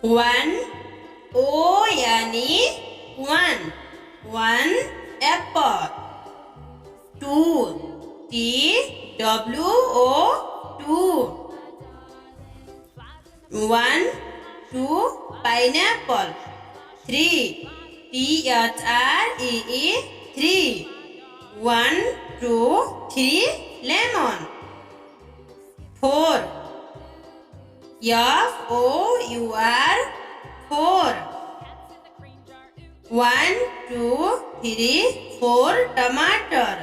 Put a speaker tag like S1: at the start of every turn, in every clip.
S1: One, O यानी one, one apple. Two, T W O two. One, two pineapple. Three, T H R E E three. One, two, three lemon. Four, F O U R four. One, two, three, four tomato.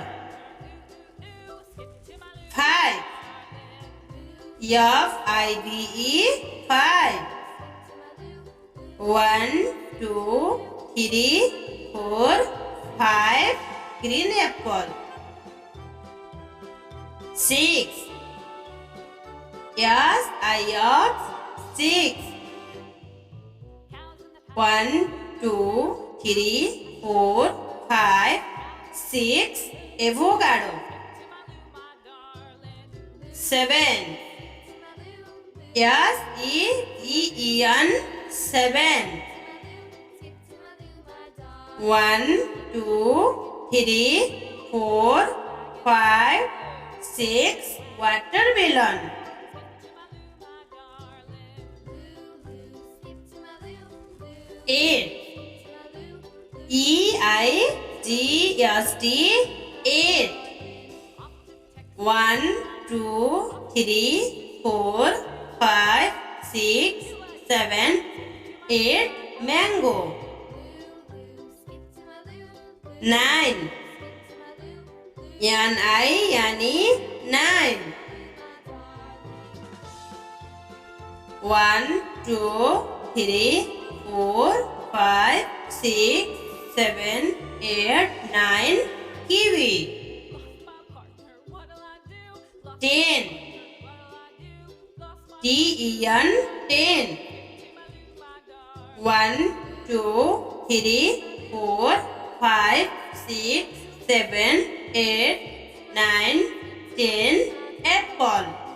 S1: Five, F I V E five. One, two, three, four, five green apple. Six, S I X six. One, two, three, four, five, six avocado. Seven, S E E E N seven. One, two, three, four, five, six watermelon. Eight, E I G S T eight. One, two, three, four, five, six, seven, eight mango. Nine, N I यानी nine. One, two, three, four, five, six, seven, eight, nine kiwi. 10, T-E-N 10. 1, 2, 3, 4, 5, 6, 7, 8, 9, 10 apple.